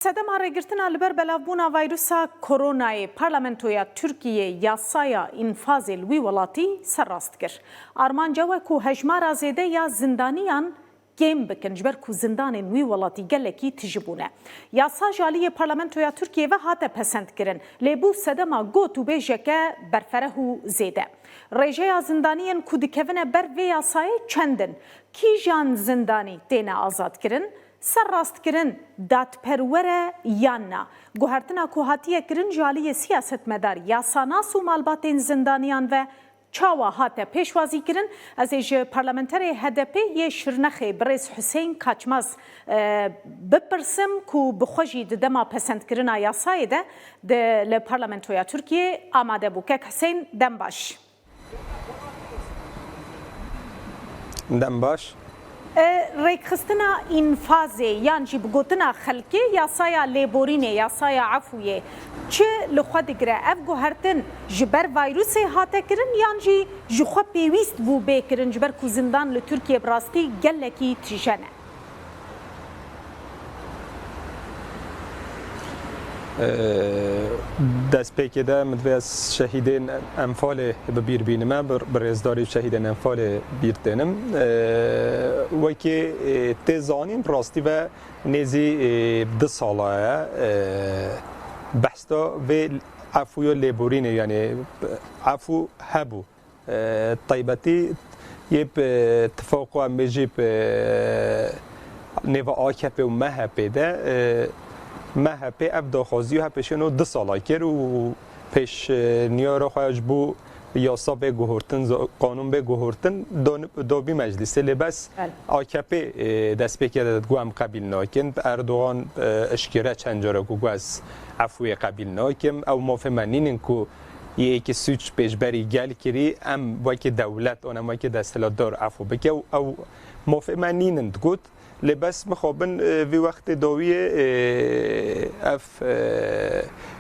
سەدەم ڕێگرتنا لەبەر بەلاوبوونا ڤایرۆسا کۆرۆنایê پارلەمنتۆیا تورکیê یاسaya ئینفازê li wî welatî serrast kir. Armanca we ku hejmara zêde ya zindaniyan kêm bikin ji ber ku zindanên wî welatî gelekî tije bûne. Yasa jaliyê Parlamentoya Tirkiyê ve hate pesendkirin. Lêbû sedema got û bêjeke berfereh û zêde. Rêjeya zindaniyên ku dikevine ber vê yasayê çendin. Kîjan zindanî têne azadkirin? سرراستکردن دادپەروەرە یاننا گوهرتنا کو هاتیە kirin jaliyê siyasetmedar yasanas û malbatên zindaniyan ve çawa hate pêşwazîkirin. Ez ê ji parlamenterê HDP yê Şirnexê Birêz Hüseyin Kaçmaz bipirsim ku bi xwe jî di dema pesendkirina yasayê de li Parlamentoya Tirkiyê amade bû. Kek Hüseyin dem baş. Dem baş. Rêkxistina înfazê yan jî bigotina xelkê yasaya lêborînê yasaya efûyê çi li xwe digire ev guhertin ji ber vayrûsê hate kirin yan jî ji xwe pêwîst bû bêkirin ji ber ku zindan li Tirkiye bi rastî gelekî tije ne. دەستپێکێ دا مدوێ شەهیدên ئەمفالê bibîrbînime bi rêzdarî şehîdên ئەمفالê bîrtênim wekî tê zanîn rastî ve nêzî 2 sala ye behsta vê efûya lêborînê yanî efû hebû taybetî yê tifaka em bêjî nêva AKP û MHP de MHP ev daxwazî û hepêşîno 2 sala kir û pêşniyara xwe ji bo yasa bê guhortin qanûn bê guhortin dabî meclîsê lêbes AKP destpêkê de got em qebîl nakin. Erdogan eşkere çend cara ku got ez efûyê qebîl nakim ew mafê me nînin ku yekî sûç pêşberî gel kirî em wekî dewlet an em wekî desthilatdar efû bike ew mafê me nînin digot. لباس مخابن وی وقت داویه اف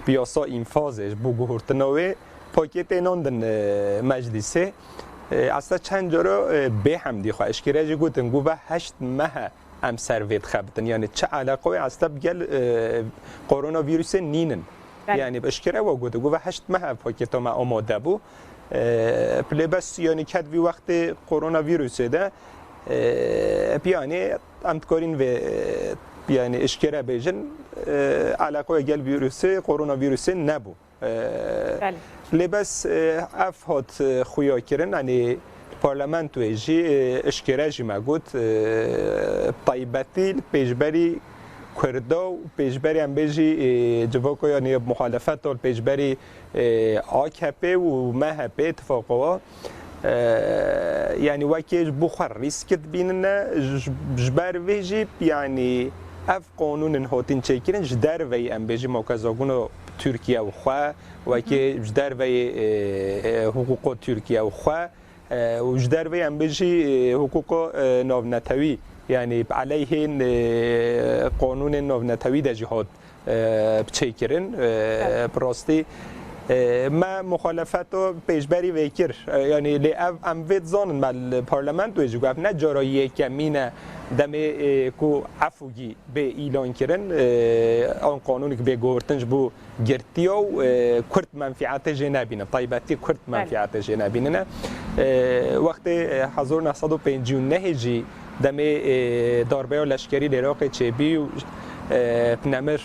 بیاسا اینفازش بو گهورتناوی پاکت ایناندن مجلسه اصلا چند جارا به هم دی خواهش کرده جی گوتن گو و 8 ماه ام سرویت خبتن یعنی چه علاقه اصلا بگل کرونا ویروس نینن یعنی بشکره و گوته گو و 8 ماه پاکت ما آماده بو لباس یعنی کد وی وقت کرونا ویروس ده yani amtkarin ve yani işkere bejin alakaya gel virüsü koronavirüsü ne bu? Lebes afhat xuya kirin hani parlamentoya jî işkere jî me got taybetî pêşberî Kurda û pêşberî em bêjî civaka yani muhalefet ol pêşberî AKP û MHP ittifaqawa yani wekî ji bo xwe rîsk dibînine ji ber vê jî yani ev qanûnên hatin çêkirin ji derveyê em bêjî mokezagûna Tirkiye û xwe wekî ji derveyê hukûqa Tirkiye û xwe û ji derveyê em bêjî hukûqa navnetewî yani aleyhên qanûnên navnetewî de jî hat çêkirin bi rastî ما مخالفت و پیشبری وکر یعنی لی ام وید زانن مال پارلمان تو جواب نه جرایی کمینه دم کو عفوی به اعلان کردن آن قانونی که به گورتنج بو گرتیو کرد منفعت جنابینه طیبتی کرد منفعت جنابینه وقت 1959 جی دم ضربه لشکری عراق چبی و نمر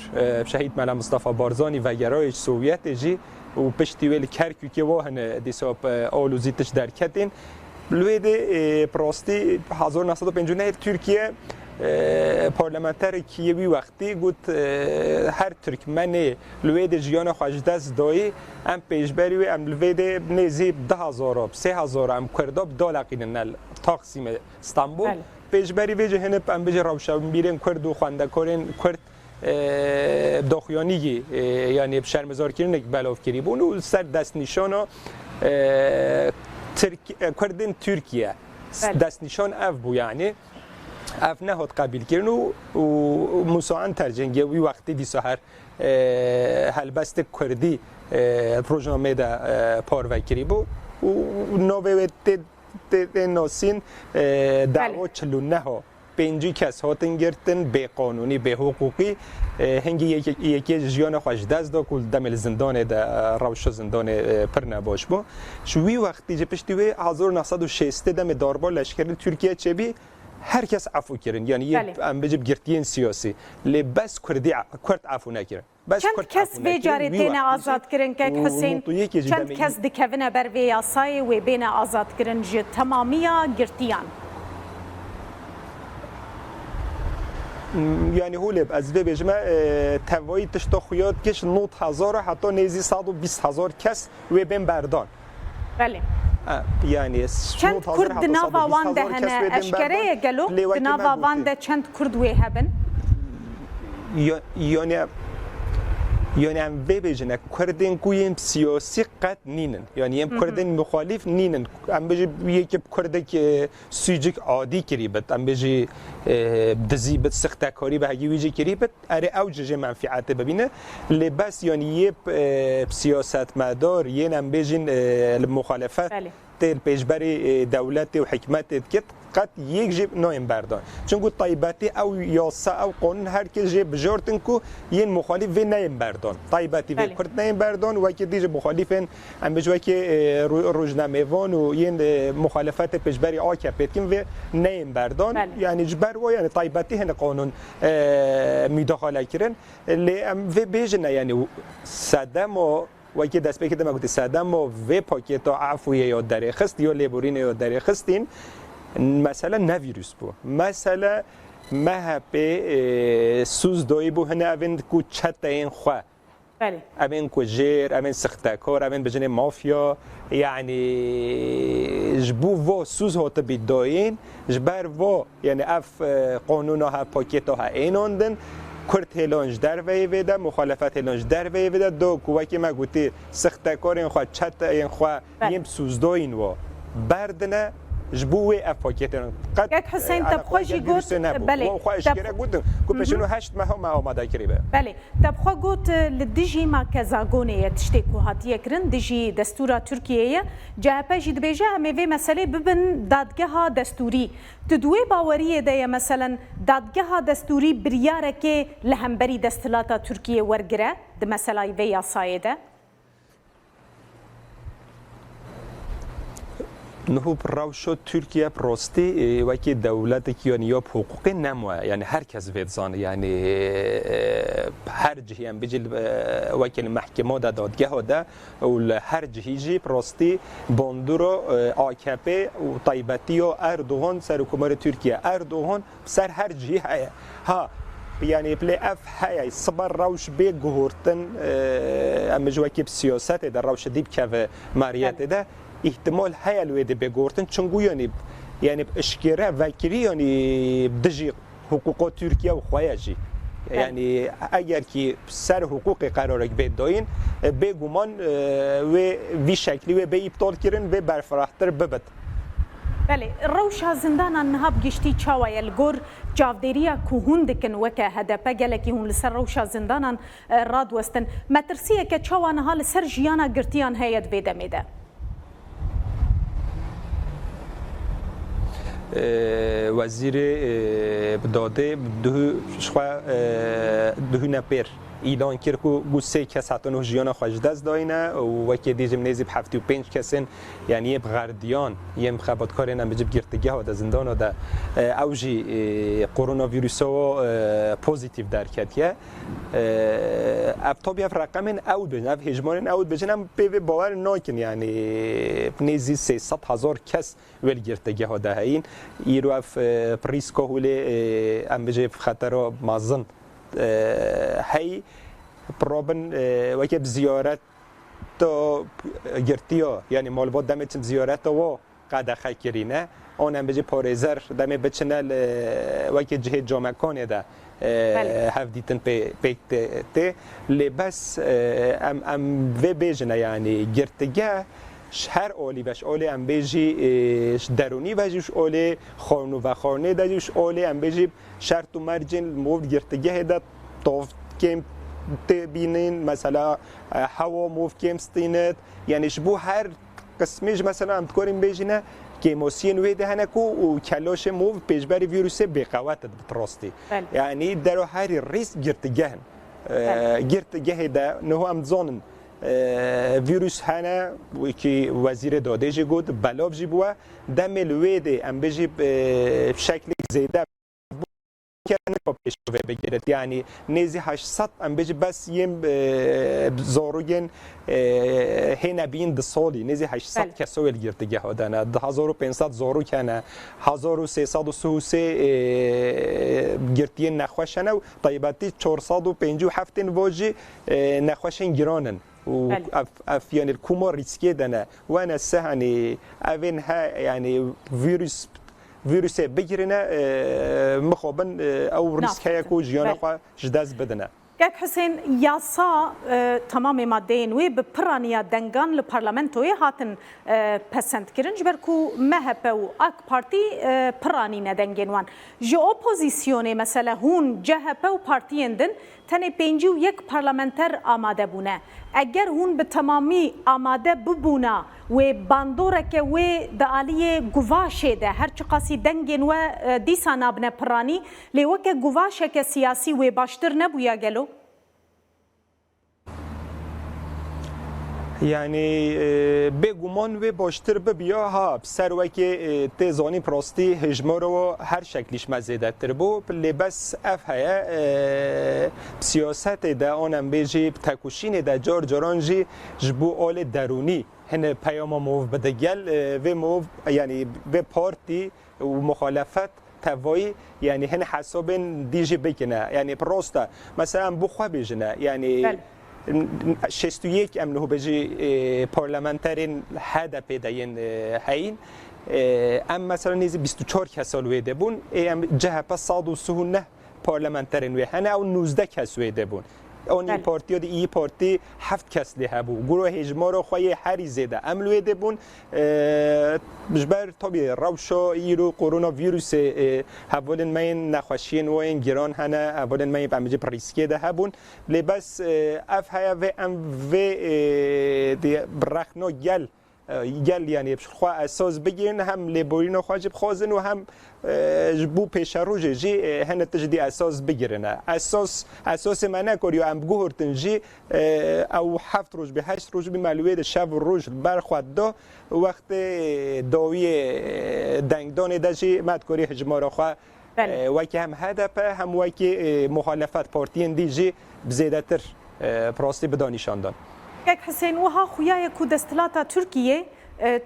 شهید ملا مصطفی بارزانی و گرایش سوویت جی و پشتی ویل کرکوکی واهن دیساب آلوزیتش درکتین لوید پراستی 1959 ترکیه پارلمانتر کیوی وقتی گوت هر ترکمنی لوید جیان خواجدست دایی ام پیشبری و ام لوید نزیب 10,000 3,000 ام کرداب دالقینن تقسیم استانبول پیشبری و جهنب ام بجه روشن بیرن کرد و خواندکارن کرد داخیانی یعنی شرمزار کردن بلاف کردی بون و سر دست نشانا کردن ترکیه دست نشان اف بو یعنی اف نهاد قبیل کردن و مساعن ترجنگی وی وقتی دی سهر هلبست کردی پروژنامه دا پاروی کردی بو و نوه ناسین دعوا 49 پنجی کس هاتن گرتن به قانونی به حقوقی هنگی یکی جیان خوش دست دا کل دم زندان دا روش زندان پر نباش با شوی وقتی جه پشتی وی 1906 دم داربا لشکر ترکیه چه بی هر کس عفو کردن یعنی یه ام بجب گرتین سیاسی لی بس کرد عفو نکردن چند کس به جاری دین آزاد کردن که حسین چند کس دکوونه بر وی یاسای و بین آزاد کردن جه تمامیا گرتیان یعنی هولب از وی بجمع توایی تشتا خویاد کش 9000 حتی نیزی 120,000 کس وی بین بردان بله یعنی چند کرد ناوا وانده هنه اشکره گلو ناوا وانده چند کرد وی هبن یعنی ام ببینه کردن کویم سیاسی قد نینن یعنی ام کردن مخالف نینن ام بجی یکی کرده که سویجک عادی کری بد ام بجی دزی بد سخت کاری به هیچ ویژه کری بد اره اوجج منفعت ببینه لباس یعنی یه سیاست مدار یه ام بجین المخالفت تل پیشبری دولت و حکمت کت قد یک جیب نایم بردان چون گو طایباتی او یاسا او قانون هر کی جیب بجارتن کو یه مخالف و نایم بردان طایباتی و کرد نایم بردان و کی دیج مخالفن ام بجوا کی روزنامه‌وان و یه مخالفت پیشبری آکه پتکن و نایم بردان یعنی جبر و یعنی طایباتی هن قانون مداخله کردن لی ام و بیجن یعنی صدام و کی دست بکیدم گفت صدام و پاکت عفویه یا در خست یا لیبورین یا در خستین مثلا نه ویروس بو مثلا مهپه سوز دایی بو هنه اوین کو چت این خواه اوین کو جیر اوین سختکار اوین بجنه مافیا یعنی جبو و سوز هاته بیداین جبر و یعنی اف قانونا ها پاکتا ها ایناندن کرد هلانج در ویده مخالفت هلانج در ویده دو کوکی ما گوتی سختکار این خواه چت این خواه یم سوز داین و بردنه جبوه افاکتن قد حسین تبخوجی گوت بله تبخوجی گوت کوپشنو 8 ماه ما آماده کریبه بله تبخو گوت لدیجی ما کزاگونه تشتی کو هاتیه کرن دیجی دستور ترکیه جهپه جد بیجه همه مسئله ببن دادگاه دستوری تدوی باوریه ده مثلا دادگاه دستوری بریاره که لهمبری دستلات ترکیه ورگره ده مسئله وی یاسایده نهوب روشو ترکیه پرستی و که دولت کیانیا حقوق نموه یعنی هر کس ویدزانه یعنی هر جهی هم بجل وکیل محکمه دادگاه ده و هر جهی پرستی باندورو آکپه و طایبتی و اردوغان سر حکومت ترکیه اردوغان سر هر جهی ها یعنی پلی اف های صبر روش به گهورتن امجوکی سیاست در روش دیب که ماریت ده احتمال هیل ویده بگورتن چونگو یعنی اشکره وکری یعنی دجی حقوق ترکیه و خواهجی یعنی اگر که سر حقوق قراره بداین بگومان و وی شکلی و به ابطال کردن و برفراختر ببد بله روشا زندان انها بگشتی چاوی الگور جاودیریا کوهون دکن وکه هدپه گلکی هون لسر روشا زندان راد وستن مترسیه که چاوانها لسر جیانا گرتیان هید ویده میده وزیر داده دو نپر ایلان کرد که گوشه کس حتی نه جیان خوش دست داینه و که دیجم نیزی 75 کسین یعنی یه بغردیان یه مخابطکار اینم بجب گرتگه ها در زندان ها در اوجی کرونا ویروس ها پوزیتیو در کتیه ابتابی اف رقم اول بجن اف هجمان اول بجن هم به باور ناکن یعنی نیزی 300,000 کس ول گرتگه ها در این ایرو اف پریسکا هوله ام بجب خطر مازن هی پروبن وکی زیارت تو گرتیا یعنی مالبات دمت زیارت و قد خکرینه آنم بجی پارزر دم بچنل وکی جه جامکانه ده هفدیتن پیت لباس ام و بیجنه یعنی گرتگه هر اولی بش اولی ام بیجی درونی بجیش اولی خانو و خانه دجیش اولی ام بیجی شرط و مرجن موفد گرتگه ده توف کم تبینین مثلا هوا موف کم ستینت یعنی شبو هر قسمیش مثلا ام تکاریم بیجینه کیموسین وی دهنه کو و کلاش مو پیشبری ویروس بقوت بتراستی یعنی در هر ریس گرتگهن گرتگه ده نه هم زانن ویروس هنه که وزیر داده جی گود بلاب جی بوا دمل ویده ام بجی بشکل زیده کنه با پیشوه بگیرد یعنی نیزی 800 ام بجی بس یم زاروگن هنه بین ده سالی نیزی 800 کسویل گرتگه ها دنه 1500 زارو کنه 1333 گرتیه نخوشنه و طیباتی 457 واجی نخوشن گرانن و يعني الكومور ريسكي دنا وانا سهني اوين ها يعني فيروس بجرنا مخوبن او ريسك هيكو جيانا خو جداز بدنا یک حسین یاسا تمام مادهین وی به پرانیا دنگان لپارلمنتوی هاتن پسند کرنج برکو مهپ و اک پارتی پرانی ندنگین وان جو اپوزیسیونه مثلا هون جهپ و پارتیین دن تنه 51 پارلمنتر آماده بونه اگر هون به تمامی آماده ببونا و باندورک و دالی گواشه ده هر چقاسی دنگین و دیسا نابنه پرانی لیوک گواشه که سیاسی و باشتر نبویا گلو یعنی بگومان و باشتر ببیا ها سروکی تزانی پراستی هجمار و هر شکلیش مزیده تر بو لباس اف هیا سیاست ده آنم بیجی تکوشین ده جار جارانجی جبو آل درونی هن پیام موف بدگل و موف یعنی به پارتی و مخالفت توایی یعنی هن حساب دیجی بکنه یعنی پراسته مثلا بخوا بیجنه یعنی 61 ام نه بجی پارلمانترین هدف داین هین ام مثلا نیز 24 کسال ویده بون ام جهت 139 پارلمانترین وی هنه او 19 کس ویده بون اون پارتی دی ای پارتی 7 کس لی هبو گروه هجمارو خوی هری زیده عمل ویده بون بجبر طبیعی روشا ایرو کرونا ویروس اولین ماین نخوشین و این گران هنه اولین ماین بمیجی پریسکی ده هبون لباس اف هیا و ام و دی برخنا گل یعنی خوا اساس بگیرن هم لیبورینو خواجب خوازن و هم بو پیش روز جی هنه تجدی اساس بگیرن اساس منه کاری ام گوهرتن جی او 7 روز به 8 روز به معلومه شب و روز برخواد دا وقت داوی دنگدان دجی مدکاری هجمارا خوا وکی هم هدف هم وکی مخالفت پارتین دیجی بزیدتر پراستی بدانیشاندان یک حسین وها خویای کو دستلاتا ترکیه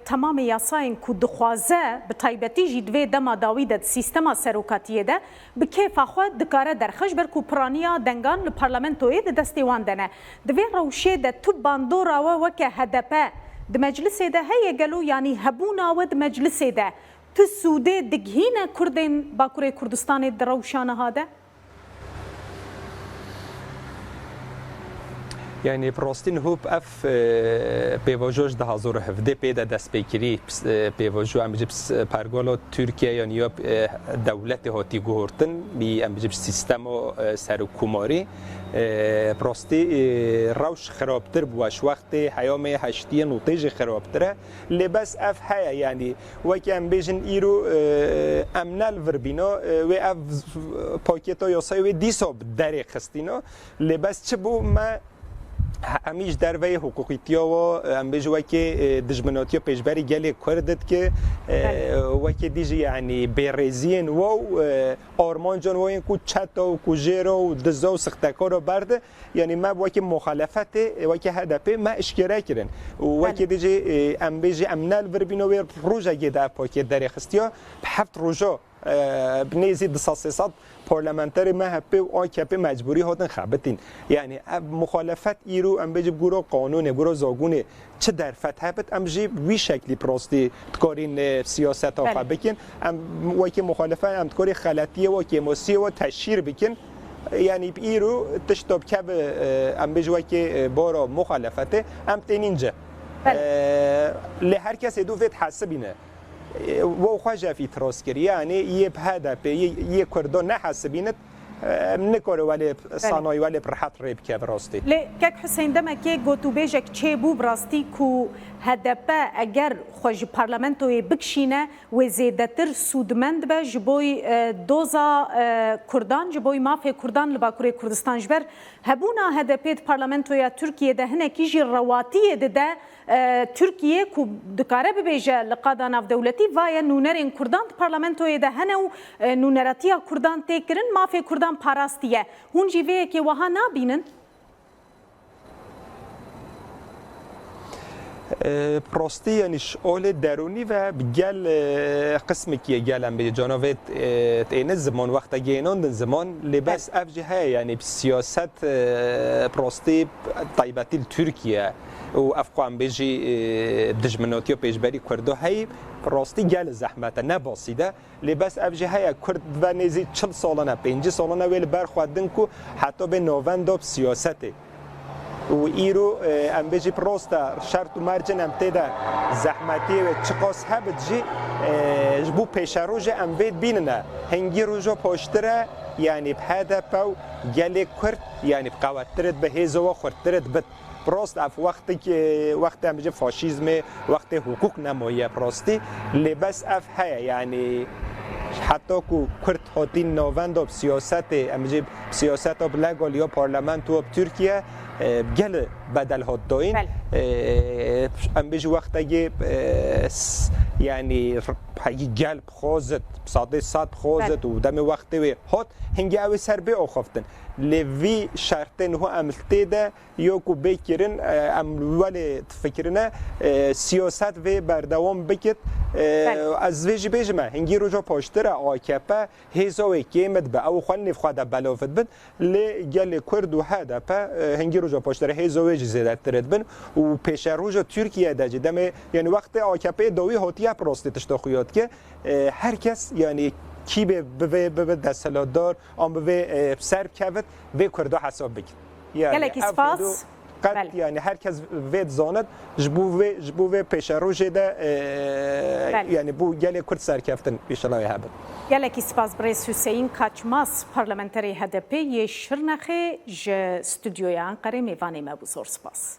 تمام یاساین کو دخوازه به تایبتی جدوی دما داوید سیستما سروکاتیه ده به کیف خو دکاره درخش بر کو پرانیا دنگان ل پارلمنتوی د دستیوان دنه دوی روشه د تو باندورا و وک هدپه د مجلس ده هي گلو یعنی هبونا و د مجلس ده تو سوده دگهینه کردین باکوره کردستان د روشانه هاده یعنی پراستین هوب اف پیواجوش ده هزار هفده پیدا دست بکری پیواجو ام جبس پرگالا ترکیه یا نیاب دولت هاتی گهورتن بی ام جبس سیستم و سرکوماری پراستی روش خرابتر بواش وقت حیام هشتی نوتیج خرابتره لباس اف هیا یعنی وکی ام بیجن ایرو امنال وربینا و اف پاکتا یاسای و دیساب دری خستینا لباس چه بو ما همیش در وی حقوقیتیا و ام بجوا که دجمناتیا پیشبری گلی کردد که وکی دیجی یعنی بیرزین و آرمان جان و این کو چتا و کو جیرا و دزا و سختکارا برده یعنی ما وکی مخالفت وکی هدفه ما اشکره کرن وکی دیجی ام بجی امنال وربینو و روزا گیده پاکت در خستیا هفت روزا بنیزی 200 پارلمانتر مهپه و آکپه مجبوری هاتن خبتین یعنی مخالفت ایرو ام بجیب گورا قانونه گورا زاگونه چه در فتح بت ام جیب وی شکلی پراستی تکارین سیاست ها خبکن ام وکی مخالفت ام تکاری خلطیه و کیموسی و تشهیر بکن یعنی ایرو تشتاب کب ام بجوا که بارا مخالفته ام تینینجا لهر کسی دو فیت حسبینه و خواجه فی تراس کری یعنی یه هدف یه کردان نحسبینت نکاره ولی صنایع ولی راحت ریب که براستی لی که حسین دمکی گوتو بیجک چه بو براستی کو هدف اگر خوش پارلمانتوی بکشینه و زیادتر سودمند به جبوی دوزا کردان جبوی مافی کردان لباکوری کردستان جبر هبونا هدف پارلمانتوی ترکیه ده هنه کیجی رواتی ده ترکیه کو دکاره ببیجه لقادا ناف دولتی وای نونرین کردان پارلمانتوی ده هنه و نونراتیا کردان تکرن مافی کردان پاراستیه هون جیوه که وها نابینن پراستی یعنی شغل درونی و بگل قسمی که گلم به جنابت این زمان وقت گینان زمان لباس افجه یعنی سیاست پراستی طیبتی ترکیه و افغان بیجی دجمناتی و پیشبری کرده های پراستی گل زحمت نباسیده لباس افجه کرد و نزید 40 سالانه 50 سالانه ویل برخوادن کو حتی به نووند سیاسته و ایرو ام بیجی پروستا شرط و مرجن ام تیدا زحمتی و چقاس هبت جی جبو پیش روز ام بید بیننه هنگی روزا پاشتره یعنی بهدف او گلی کرد یعنی بقواترد به هیزو و خورترد بد پروست اف وقتی که وقتی ام بیجی فاشیزم وقتی حقوق نمایه پراستی لباس اف های یعنی حتی که کرد هاتی نووند و سیاست ام بیجی سیاست اب لگال یا پارلمان تو ترکیه گل بدل هات داین ام بیجی وقتی یعنی گل بخوزد صد بخوزد و دم وقتی هات هنگی اوی سر به آخفتن لوی شرطن هو عملتی ده یا کو بکرن ولی فکرنه سیاست و بردوام بکت از ویجی بیجمه هنگی روزا پاشتره آکپه هیزاوی کیمت به او خوان نفخواده بلافت بند لی گل کرد و هدپه هنگی روزا پاشتره هیزاوی جزیده ترد بند و پیش روزا ترکیه ده جدمه یعنی وقت آکپه دوی هاتیه پراستی تشتاخویات که هر کس یعنی کی به دستلاتدار آن به سر کفت و کرده حساب بکن یعنی اسپاس قد یعنی هر کس وید زاند جبو پیش روز ده یعنی بو گله کرد سر کفتن بیشتر هبد گله اسپاس برای حسین کاچماس پارلمانتری HDP یه شرنخه ج استودیوی انقره میوانی مبوزور سپاس